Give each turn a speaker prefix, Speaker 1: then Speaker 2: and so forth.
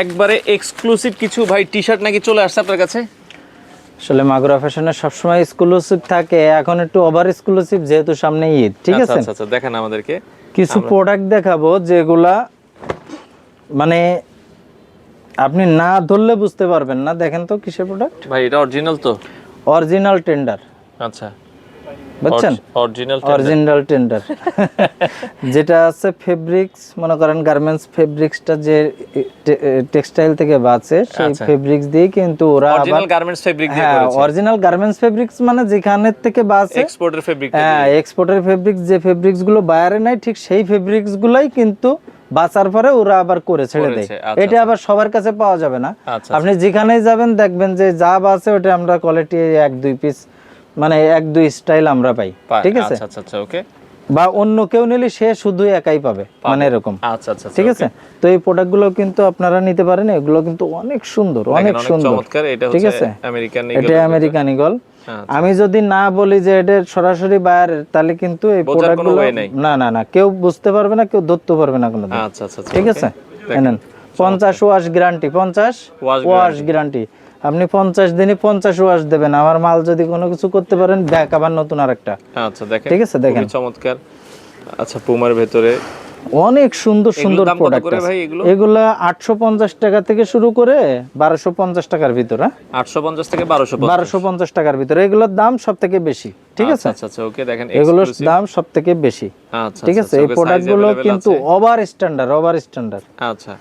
Speaker 1: একবারে এক্সক্লুসিভ কিছু ভাই টি-শার্ট নাকি চলে আসছে আপনার কাছে?
Speaker 2: আসলে মাগুরা ফ্যাশনে সবসময় এক্সক্লুসিভ থাকে, এখন একটু ওভার এক্সক্লুসিভ যেহেতু সামনে ঈদ, ঠিক
Speaker 1: আচ্ছা
Speaker 2: আছে?
Speaker 1: আচ্ছা আচ্ছা, দেখেন আমাদেরকে
Speaker 2: কিছু প্রোডাক্ট দেখাবো যেগুলা মানে আপনি না ধরলে বুঝতে পারবেন না। দেখেন তো কিসের প্রোডাক্ট
Speaker 1: ভাই, এটা অরিজিনাল তো?
Speaker 2: অরিজিনাল টেন্ডার,
Speaker 1: আচ্ছা,
Speaker 2: বুঝছেন? অরিজিনাল টেন্ডার যেটা আছে ফেব্রিক্স, মনে করেন গার্মেন্টস ফেব্রিক্সটা যে টেক্সটাইল থেকে বাঁচে সেই
Speaker 1: আচ্ছা।
Speaker 2: ফেব্রিক্স দিয়ে কিন্তু ওরা আবার
Speaker 1: অরিজিনাল গার্মেন্টস ফেব্রিক দিয়ে
Speaker 2: হ্যাঁ
Speaker 1: করেছে।
Speaker 2: অরিজিনাল গার্মেন্টস ফেব্রিক্স মানে যেখানে থেকে বাঁচে
Speaker 1: এক্সপোর্টের ফেব্রিক
Speaker 2: হ্যাঁ এক্সপোর্টের ফেব্রিক্স, যে ফেব্রিক্স গুলো বাইরে নাই ঠিক সেই ফেব্রিক্স গুলাই কিন্তু বাঁচার পরে ওরা আবার করে ছেড়ে দেয়।
Speaker 1: আচ্ছা,
Speaker 2: এটা আবার সবার কাছে পাওয়া যাবে না।
Speaker 1: আচ্ছা,
Speaker 2: আপনি যেখানেই যাবেন দেখবেন যে যা বাঁচে ওটা আমরা কোয়ালিটি এক দুই পিস মানে এক দুই স্টাইল আমরা পাই, ঠিক আছে?
Speaker 1: আচ্ছা আচ্ছা আচ্ছা, ওকে।
Speaker 2: বা অন্য কেউ নিলে সে শুধু একাই পাবে, মানে এরকম।
Speaker 1: আচ্ছা আচ্ছা,
Speaker 2: ঠিক আছে? তো এই প্রোডাক্টগুলো কিন্তু আপনারা নিতে পারেন, এগুলো কিন্তু অনেক সুন্দর, অনেক সুন্দর,
Speaker 1: চমৎকার। এটা
Speaker 2: ঠিক
Speaker 1: হচ্ছে
Speaker 2: আছে?
Speaker 1: আমেরিকান
Speaker 2: এটা আমেরিকান ঈগল।
Speaker 1: আচ্ছা।
Speaker 2: আমি যদি না বলি যে এটা সরাসরি বায়ারের, তাহলে কিন্তু এই প্রোডাক্টগুলো না না না কেউ বুঝতে পারবে না, কেউ ধরতে পারবে না কোনোদিন।
Speaker 1: আচ্ছা আচ্ছা,
Speaker 2: ঠিক আছে? এনেন 50 ওয়াশ গ্যারান্টি, 50 ওয়াশ গ্যারান্টি। আপনি 50 দিনই 50 ওয়াশ দেবেন। আমার মাল যদি কোনো কিছু করতে পারেন ব্যাক আবার নতুন আরেকটা।
Speaker 1: আচ্ছা, দেখেন,
Speaker 2: ঠিক আছে? দেখেন
Speaker 1: চমৎকার। আচ্ছা, পুমার ভেতরে
Speaker 2: অনেক সুন্দর সুন্দর প্রোডাক্ট
Speaker 1: করে
Speaker 2: আছে।
Speaker 1: ভাই এগুলো?
Speaker 2: এগুলা 850 টাকা থেকে শুরু করে 1250 টাকার ভিতরে।
Speaker 1: 850 থেকে 1250
Speaker 2: 1250 টাকার ভিতরে এগুলোর দাম সবথেকে বেশি, ঠিক আছে?
Speaker 1: আচ্ছা আচ্ছা, ওকে, দেখেন
Speaker 2: এগুলোর দাম সবথেকে বেশি,
Speaker 1: আচ্ছা,
Speaker 2: ঠিক আছে? এই প্রোডাক্টগুলো কিন্তু ওভার স্ট্যান্ডার্ড, ওভার স্ট্যান্ডার্ড।
Speaker 1: আচ্ছা,